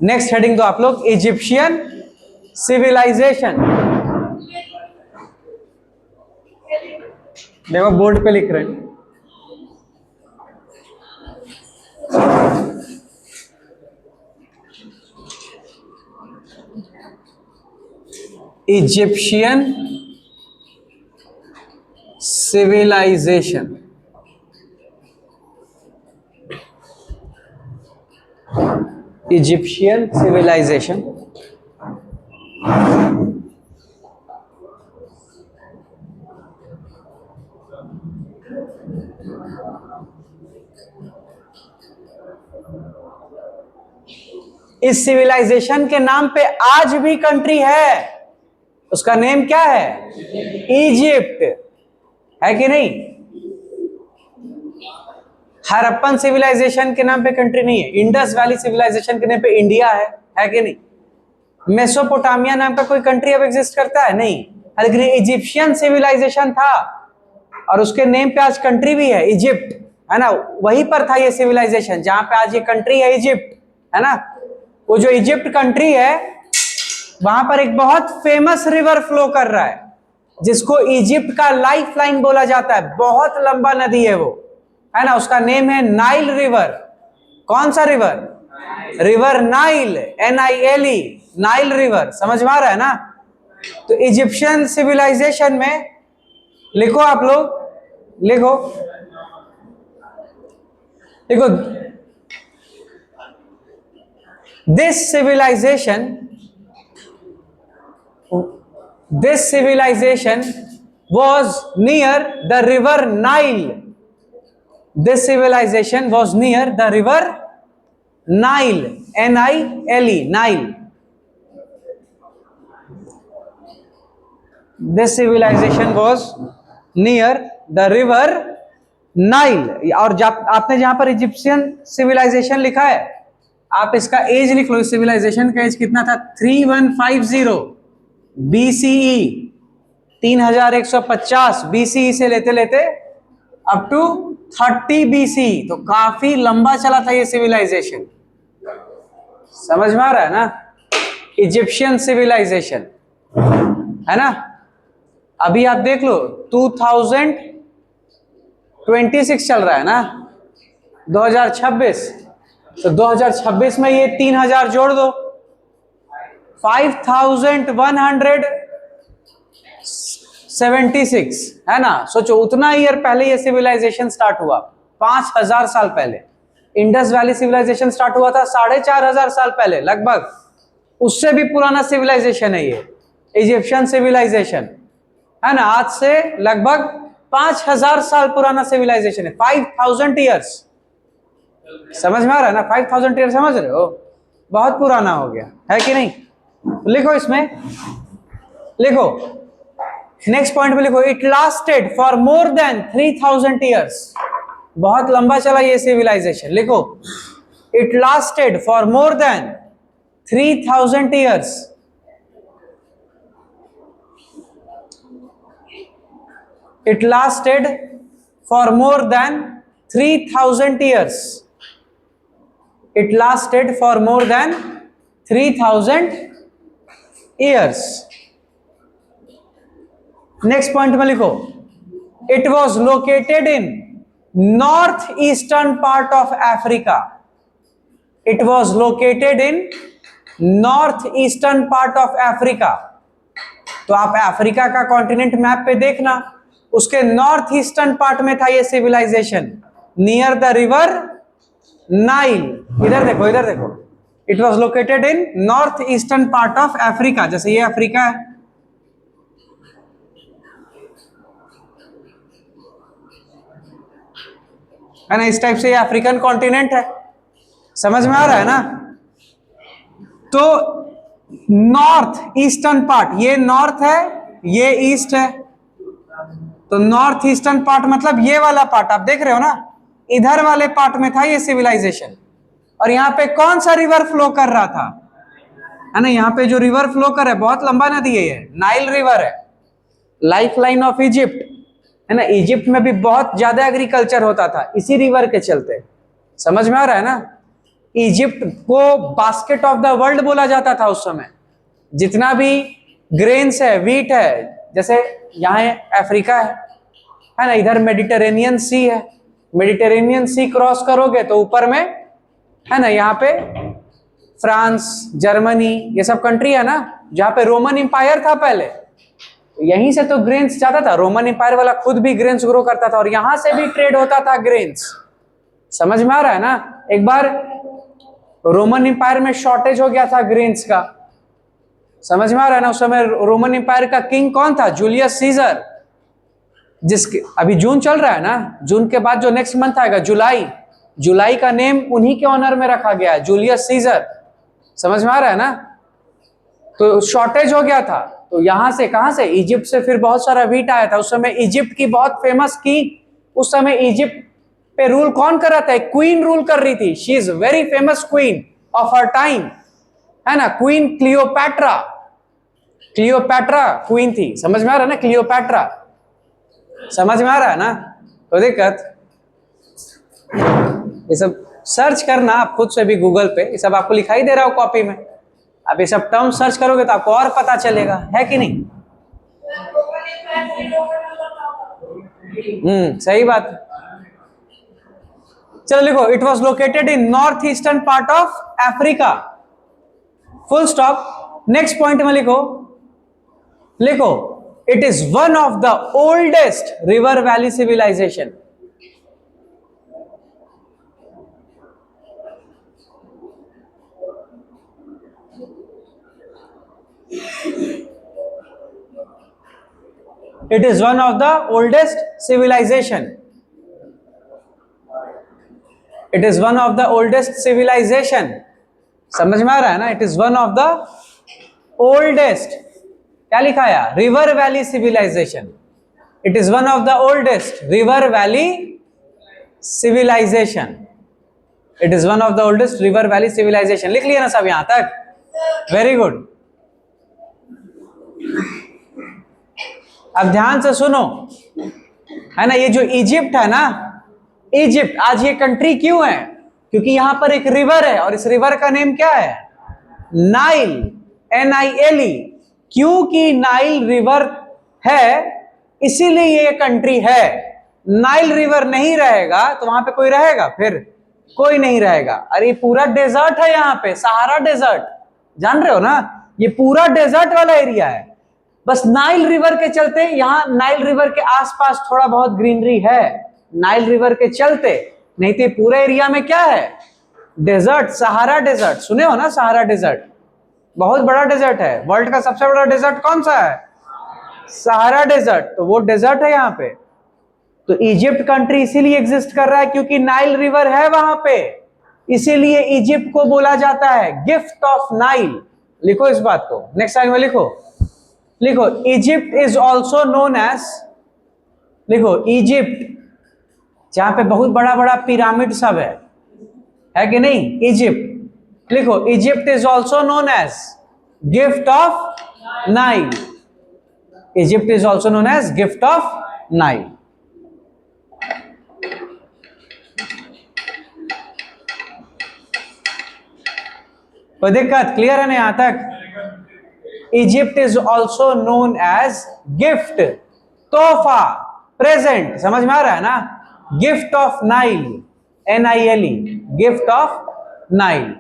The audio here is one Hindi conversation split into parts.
नेक्स्ट हेडिंग दो आप लोग, इजिप्शियन सिविलाइजेशन। देखो बोर्ड पे लिख रहे हैं, इजिप्शियन सिविलाइजेशन। इजिप्शियन सिविलाइजेशन इस सिविलाइजेशन के नाम पे आज भी कंट्री है, उसका नेम क्या है? इजिप्ट, है कि नहीं? हड़प्पन सिविलाइजेशन के नाम पे कंट्री नहीं है, इंडस वैली सिविलाइजेशन के नाम पे इंडिया है कि नहीं? मेसोपोटामिया नाम का कोई कंट्री अब एग्जिस्ट करता है? नहीं। लेकिन इजिप्शियन सिविलाइजेशन था और उसके नेम पे आज कंट्री भी है, इजिप्ट, है ना? वहीं पर था ये सिविलाइजेशन जहां पे आज ये कंट्री है, इजिप्ट, है ना? वो जो इजिप्ट कंट्री है वहां पर एक बहुत फेमस रिवर फ्लो कर रहा है जिसको इजिप्ट का लाइफ लाइन बोला जाता है। बहुत लंबा नदी है वो, है ना? उसका नेम है नाइल रिवर। कौन सा river? River Nile, NILE, Nile river. समझ में आ रहा है ना? तो इजिप्शियन सिविलाइजेशन में लिखो आप लोग, लिखो लिखो, this civilization was near the river Nile. This civilization was near the river Nile, NILE, Nile. This civilization was near the river Nile. और आपने जहां पर इजिप्शियन सिविलाइजेशन लिखा है, आप इसका एज लिख लो। इस सिविलाइजेशन का एज कितना था? 3150 BCE, 3150 BCE से लेते लेते अप टू 30 BCE। तो काफी लंबा चला था ये सिविलाइजेशन। समझ में आ रहा है ना? इजिप्शियन सिविलाइजेशन, है ना? अभी आप देख लो 2026 चल रहा है ना, 2026। तो 2026 में ये 3000 जोड़ दो, 5176, है ना? सोचो उतना ईयर पहले ये सिविलाइजेशन स्टार्ट हुआ, 5000 साल पहले। इंडस वैली सिविलाइजेशन स्टार्ट हुआ था 4500 साल पहले लगभग। उससे भी पुराना सिविलाइजेशन है ये इजिप्शियन सिविलाइजेशन, है ना? आज से लगभग 5000 साल पुराना सिविलाइजेशन है, 5000 ईयर्स। समझ में आ रहा है ना? 5000 ईयर, समझ रहे हो? बहुत पुराना हो गया, है कि नहीं? लिखो इसमें, लिखो नेक्स्ट पॉइंट में, लिखो it lasted for more than 3000 years. बहुत लंबा चला ये सिविलाइजेशन। लिखो it lasted for more than 3000 years. It lasted for more than 3000 years. It lasted for more than 3000 years. Next point में लिखो, it was located in northeastern part of Africa. It was located in northeastern part of Africa. तो आप अफ्रीका का कॉन्टिनेंट मैप पे देखना, उसके नॉर्थ ईस्टर्न पार्ट में था ये civilization, near the river Nile. इधर देखो, इधर देखो, it was located in north eastern part of Africa. जैसे ये अफ्रीका है ना, इस टाइप से ये अफ्रीकन कॉन्टिनेंट है। समझ में आ रहा है ना? तो नॉर्थ ईस्टर्न पार्ट, ये नॉर्थ है, ये ईस्ट है। तो नॉर्थ ईस्टर्न पार्ट मतलब ये वाला पार्ट आप देख रहे हो ना, इधर वाले पार्ट में था ये सिविलाइजेशन। और यहाँ पे कौन सा रिवर फ्लो कर रहा था? है ना, यहाँ पे जो रिवर फ्लो कर रहा है, बहुत लंबा नदी है ये, नाइल रिवर है, लाइफ लाइन ऑफ इजिप्ट, है ना? इजिप्ट में भी बहुत ज्यादा एग्रीकल्चर होता था इसी रिवर के चलते। समझ में आ रहा है ना? इजिप्ट को बास्केट ऑफ द वर्ल्ड बोला जाता था उस समय। जितना भी ग्रेन्स है, व्हीट है, जैसे यहाँ अफ्रीका है ना, इधर मेडिटेरेनियन सी है, मेडिटेरेनियन सी क्रॉस करोगे तो ऊपर में है ना, यहाँ पे फ्रांस, जर्मनी, ये सब कंट्री है ना, जहाँ पे रोमन इंपायर था पहले, यहीं से तो ग्रेन्स जाता था। रोमन इंपायर वाला खुद भी ग्रेन्स ग्रो करता था और यहां से भी ट्रेड होता था ग्रेन्स। समझ में आ रहा है ना? एक बार रोमन इंपायर में शॉर्टेज हो गया था ग्रेन्स का, समझ में आ रहा है ना? उस समय रोमन इंपायर का किंग कौन था? जूलियस सीजर, जिसके अभी जून चल रहा है ना, जून के बाद जो नेक्स्ट मंथ आएगा जुलाई, जुलाई का नेम उन्हीं के ऑनर में रखा गया है, जूलियस सीजर। समझ में आ रहा है ना? तो शॉर्टेज हो गया था, तो यहां से, कहां से? इजिप्ट से फिर बहुत सारा व्हीट आया था। उस समय इजिप्ट की बहुत फेमस किंग, उस समय इजिप्ट पे रूल कौन कर रहा था? क्वीन रूल कर रही थी। She is very famous queen of her time, है ना, क्वीन क्लियोपैट्रा। क्लियोपैट्रा क्वीन थी, समझ में आ रहा है ना? क्लियोपैट्रा, समझ में आ रहा है ना? तो दिक्कत ये सब सर्च करना आप खुद से भी गूगल पे, ये सब आपको लिखाई दे रहा हो कॉपी में, आप ये सब टर्म सर्च करोगे तो आपको और पता चलेगा, है कि नहीं? सही बात। चलो लिखो, it was located in north eastern part of Africa, full stop. Next point में लिखो, लिखो it is one of the oldest river valley civilization. It is one of the oldest civilization. It is one of the oldest civilization. समझ में आ रहा है ना? It is one of the oldest. क्या लिखा है? River valley civilization. It is one of the oldest river valley civilization. It is one of the oldest river valley civilization. लिख लिया ना सब यहां तक? Very good. अब ध्यान से सुनो, है ना, ये जो इजिप्ट है ना, इजिप्ट आज ये कंट्री क्यों है? क्योंकि यहां पर एक रिवर है और इस रिवर का नेम क्या है? Nile, NILE। क्योंकि नाइल रिवर है इसीलिए ये कंट्री है। नाइल रिवर नहीं रहेगा तो वहां पे कोई रहेगा? फिर कोई नहीं रहेगा। अरे पूरा डेजर्ट है यहाँ पे, सहारा डेजर्ट, जान रहे हो ना? ये पूरा डेजर्ट वाला एरिया है। बस नाइल रिवर के चलते यहाँ, नाइल रिवर के आसपास थोड़ा बहुत ग्रीनरी है, नाइल रिवर के चलते, नहीं तो पूरे एरिया में क्या है? Desert, Sahara desert. सुने हो ना सहारा डेजर्ट? बहुत बड़ा डेजर्ट है, वर्ल्ड का सबसे बड़ा डेजर्ट कौन सा है? Sahara desert. तो वो डेजर्ट है यहाँ पे। तो इजिप्ट कंट्री इसीलिए एग्जिस्ट कर रहा है क्योंकि नाइल रिवर है वहां पे, इसीलिए इजिप्ट को बोला जाता है गिफ्ट ऑफ नाइल। लिखो इस बात को, नेक्स्ट लाइन में लिखो, लिखो Egypt is also known as, लिखो इजिप्ट, जहां पे बहुत बड़ा बड़ा पिरामिड सब है कि नहीं? इजिप्ट, लिखो Egypt is also known as gift of Nile. Egypt is also known as gift of Nile. कोई दिक्कत? क्लियर है ना यहां तक? Egypt is also known as gift, तोहफा, प्रेजेंट। समझ में आ रहा है ना? Gift of Nile, NILE, gift of Nile.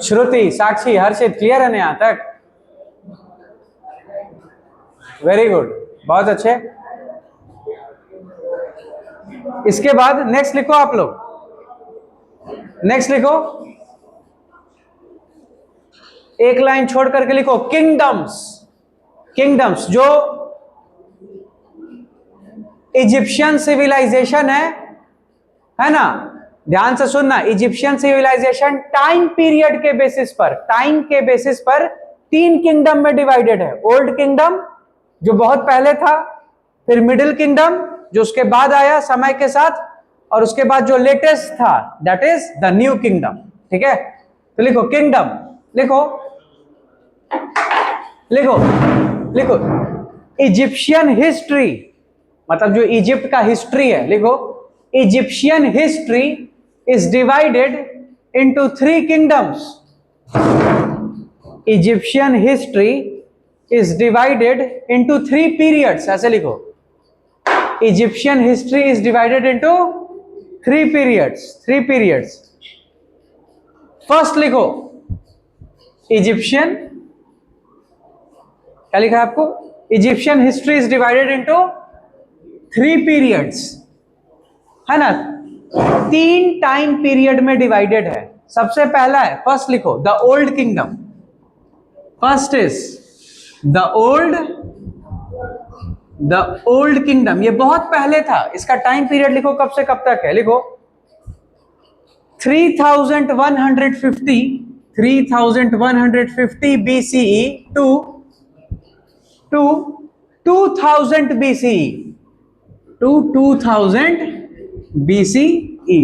Shruti, Sakshi, Harshit, clear है ना यहां तक? वेरी गुड, बहुत अच्छे। इसके बाद नेक्स्ट लिखो आप लोग, नेक्स्ट लिखो, एक लाइन छोड़ करके लिखो किंगडम्स। किंगडम्स जो इजिप्शियन सिविलाइजेशन है ना, ध्यान से सुनना, इजिप्शियन सिविलाइजेशन टाइम पीरियड के बेसिस पर, टाइम के बेसिस पर 3 किंगडम में डिवाइडेड है। ओल्ड किंगडम जो बहुत पहले था, फिर मिडिल किंगडम जो उसके बाद आया समय के साथ, और उसके बाद जो लेटेस्ट था that is the new kingdom. ठीक है, तो लिखो किंगडम, लिखो लिखो लिखो इजिप्शियन हिस्ट्री, मतलब जो इजिप्ट का हिस्ट्री है, लिखो Egyptian history is divided into 3 kingdoms. Egyptian history is divided into 3 periods, ऐसे लिखो। Egyptian history is divided into 3 periods. First लिखो इजिप्शियन, क्या लिखा है आपको? Egyptian history is divided into 3 periods, है ना? 3 टाइम पीरियड में डिवाइडेड है। सबसे पहला है, फर्स्ट लिखो the old kingdom. First is the old kingdom. ये बहुत पहले था। इसका टाइम पीरियड लिखो, कब से कब तक है, लिखो 3150 BCE to 2000 BCE to 2000 BCE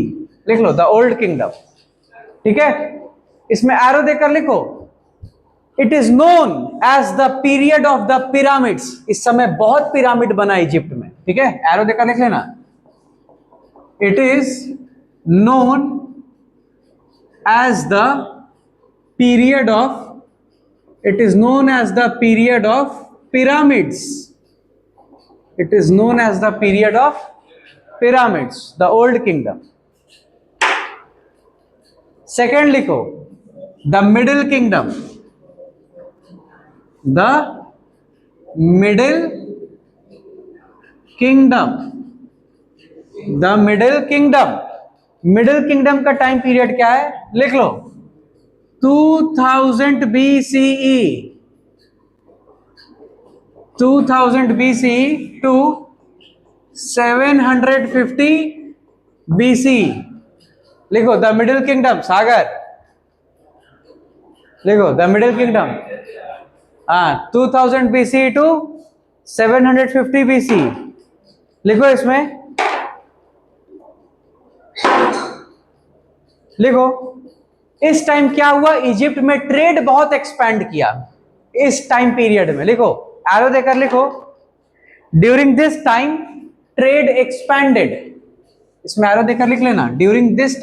लिख लो, द ओल्ड किंगडम। ठीक है, इसमें एरो देकर लिखो, it is known as the period of the pyramids. इस समय बहुत पिरामिड बना इजिप्ट में। ठीक है, एरो देकर लिख लेना, it is known as the period of, it is known as the period of pyramids. It is known as the period of pyramids, the old kingdom. Second लिखो the middle kingdom. The middle kingdom. The middle kingdom. Middle kingdom का टाइम पीरियड क्या है, लिख लो 2000 BCE, 2000 BCE to 750 BCE। लिखो द मिडिल किंगडम। सागर लिखो द मिडिल किंगडम, हाँ 2000 BCE टू 750 BCE लिखो। इसमें लिखो, इस टाइम क्या हुआ, इजिप्ट में ट्रेड बहुत एक्सपैंड किया इस टाइम पीरियड में। लिखो, एरो देकर लिखो, during this time trade expanded. इसमें एरो देकर लिख लेना, during this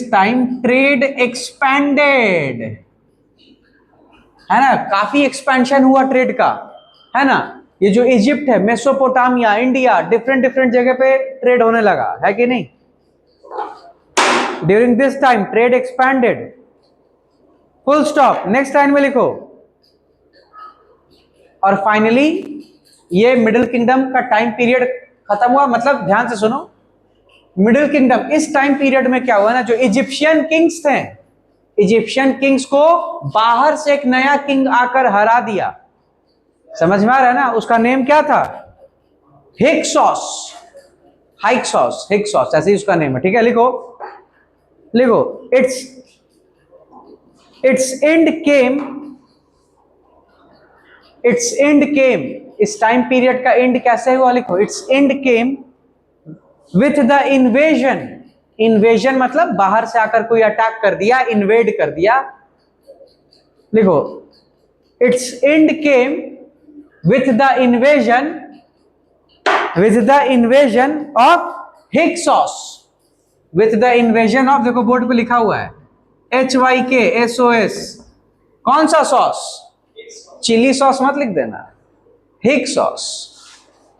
time trade expanded, है ना? काफी एक्सपेंशन हुआ ट्रेड का, है ना? ये जो इजिप्ट है, मेसोपोटामिया, इंडिया, डिफरेंट जगह पे ट्रेड होने लगा, है कि नहीं? During this time trade expanded, full stop. Next line में लिखो, और फाइनली ये मिडिल किंगडम का टाइम पीरियड खत्म हुआ। मतलब ध्यान से सुनो, मिडिल किंगडम इस टाइम पीरियड में क्या हुआ ना, जो इजिप्शियन किंग्स थे, इजिप्शियन किंग्स को बाहर से एक नया किंग आकर हरा दिया। समझ में आ रहा है ना? उसका नेम क्या था? हिक्सॉस, ऐसे ही उसका नेम है। ठीक है, लिखो इट्स एंड केम, इस टाइम पीरियड का एंड कैसे हुआ, लिखो it's and came with the invasion मतलब बाहर से आकर कोई अटैक कर दिया, इन्वेड कर दिया। लिखो, it's and came with the invasion of Hyksos, with the invasion of, देखो बोर्ड पे लिखा हुआ है HYKSOS। कौन सा सॉस? चिली सॉस मत लिख देना, हिक्सॉस।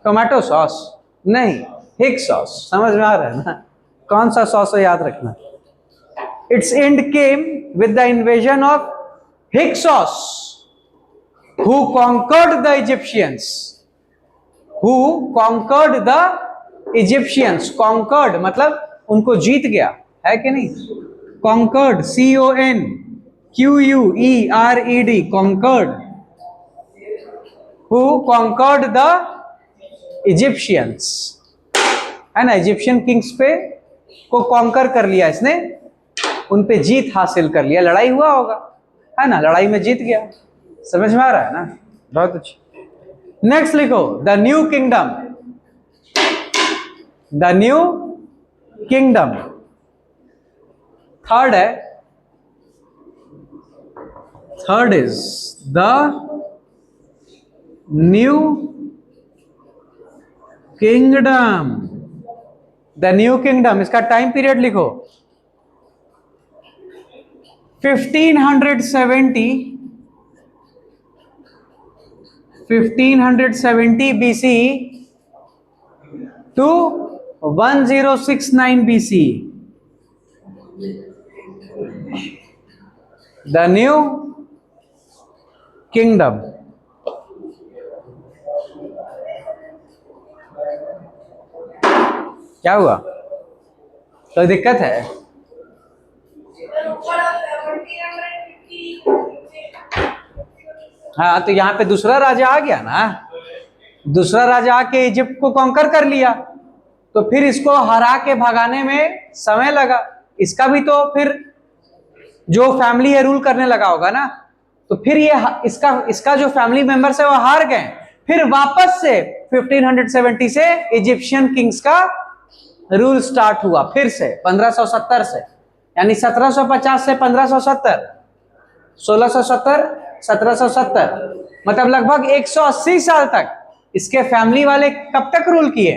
टोमेटो सॉस नहीं, हिक्सॉस। समझ में आ रहा है ना? कौन सा सॉस है याद रखना। It's and came with the invasion of Hyksos who conquered the Egyptians, conquered मतलब उनको जीत गया, है कि नहीं? conquered, CONQUERED, conquered, who conquered the Egyptians, है ना? इजिप्शियन किंग्स पे को कॉन्कर कर लिया इसने, उन पे जीत हासिल कर लिया। लड़ाई हुआ होगा, है ना? लड़ाई में जीत गया। समझ में आ रहा है ना? बहुत अच्छी। नेक्स्ट लिखो the new kingdom. Third is the new kingdom, the new kingdom. इसका टाइम पीरियड लिखो 1570 BC to 1069 BC, the new kingdom. क्या हुआ, कोई दिक्कत है? हाँ, तो यहां पे दूसरा राजा आ गया ना, दूसरा राजा आके इजिप्ट को कॉन्कर कर लिया, तो फिर इसको हरा के भगाने में समय लगा। इसका भी तो फिर जो फैमिली है रूल करने लगा होगा ना, तो फिर ये इसका जो फैमिली मेंबर्स है वो हार गए। फिर वापस से 1570 से इजिप्शियन किंग्स का रूल स्टार्ट हुआ, फिर से 1570 से, यानी 1750 से 1570, 1670, 1770, मतलब लगभग 180 साल तक इसके फैमिली वाले कब तक रूल किए?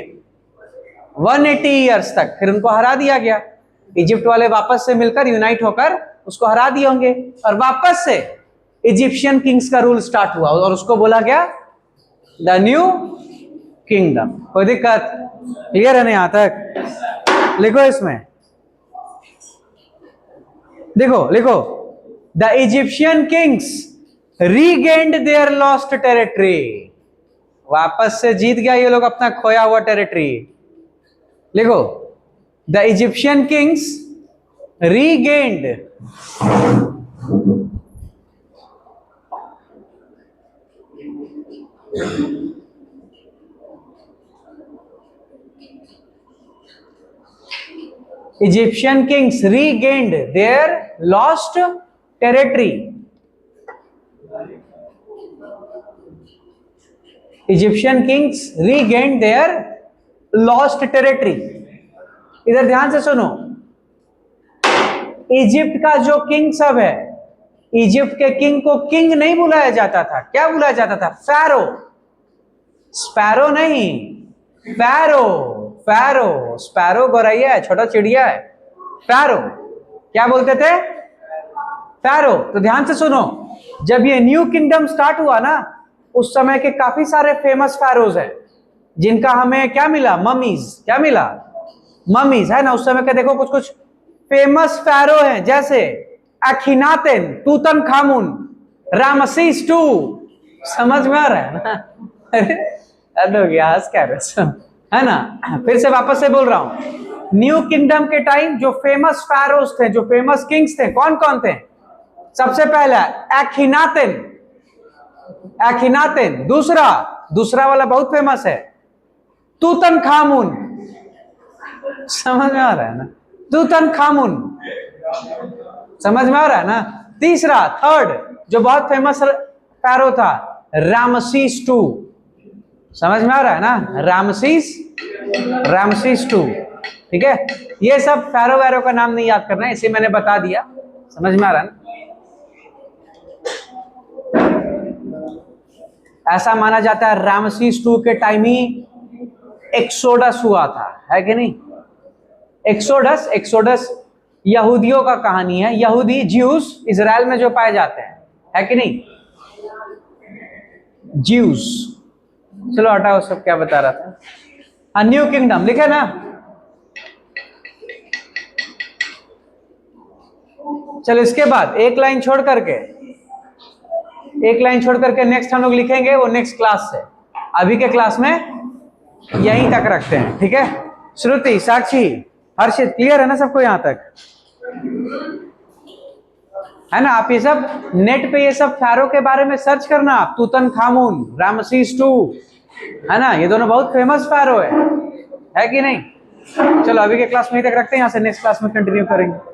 180 ईयर्स तक। फिर उनको हरा दिया गया, इजिप्ट वाले वापस से मिलकर यूनाइट होकर उसको हरा दिए होंगे, और वापस से इजिप्शियन किंग्स का रूल स्टार्ट हुआ और उसको बोला गया द न्यू किंगडम। कोई दिक्कत? क्लियर है ना यहां तक? लिखो इसमें, देखो लिखो, the Egyptian kings regained their lost territory. वापस से जीत गया ये लोग अपना खोया हुआ टेरिटरी। लिखो, the Egyptian kings regained Egyptian kings regained their lost territory. Egyptian kings regained their lost territory. इधर ध्यान से सुनो, इजिप्ट का जो किंग सब है, इजिप्ट के किंग को किंग नहीं बुलाया जाता था, क्या बुलाया जाता था? फैरो। स्पैरो नहीं, फैरो। फैरो, स्पैरो गौरैया है, छोटा चिड़िया है। फैरो क्या बोलते थे? फैरो। तो ध्यान से सुनो, जब ये न्यू किंगडम स्टार्ट हुआ ना, उस समय के काफी सारे फेमस फैरोज हैं जिनका हमें क्या मिला? ममीज। क्या मिला? ममीज, है ना। उस समय के देखो कुछ कुछ फेमस फैरो हैं, जैसे अखीनातेन, तूतनखामुन, रामसीस टू। समझ में आ रहा है ना? अरे गया क्या है ना। फिर से वापस से बोल रहा हूं, न्यू किंगडम के टाइम जो फेमस फैरोज थे, जो फेमस किंग्स थे, कौन कौन थे? सबसे पहला एखीनातेन, एखीनातेन। दूसरा वाला बहुत फेमस है, तूतनखामुन। समझ में आ रहा है ना? तूतनखामुन, समझ में आ रहा है ना? तीसरा, थर्ड जो बहुत फेमस फैरो था, रामसीस टू। समझ में आ रहा है ना? रामसीस टू। ठीक है, ये सब फैरो वैरो का नाम नहीं याद करना है, इसे मैंने बता दिया। समझ में आ रहा है ना? ऐसा माना जाता है रामसीस टू के टाइम ही एक्सोडस हुआ था, है कि नहीं? एक्सोडस यहूदियों का कहानी है। यहूदी ज्यूस इजराइल में जो पाए जाते हैं, है कि नहीं? ज्यूस। चलो हटाओ, सब क्या बता रहा था। हाँ, न्यू किंगडम लिखे ना। चलो इसके बाद एक लाइन छोड़ करके नेक्स्ट हम लोग लिखेंगे, वो नेक्स्ट क्लास से। अभी के क्लास में यहीं तक रखते हैं, ठीक है? श्रुति, साक्षी, हर्षित, क्लियर है ना सबको यहां तक? है ना? आप ये सब नेट पे ये सब फैरो के बारे में सर्च करना, आप तूतनखामुन, रामसीस टू, है ना? ये दोनों बहुत फेमस फैरो है कि नहीं? चलो अभी के क्लास में यहीं तक रखते हैं, यहां से नेक्स्ट क्लास में कंटिन्यू करेंगे।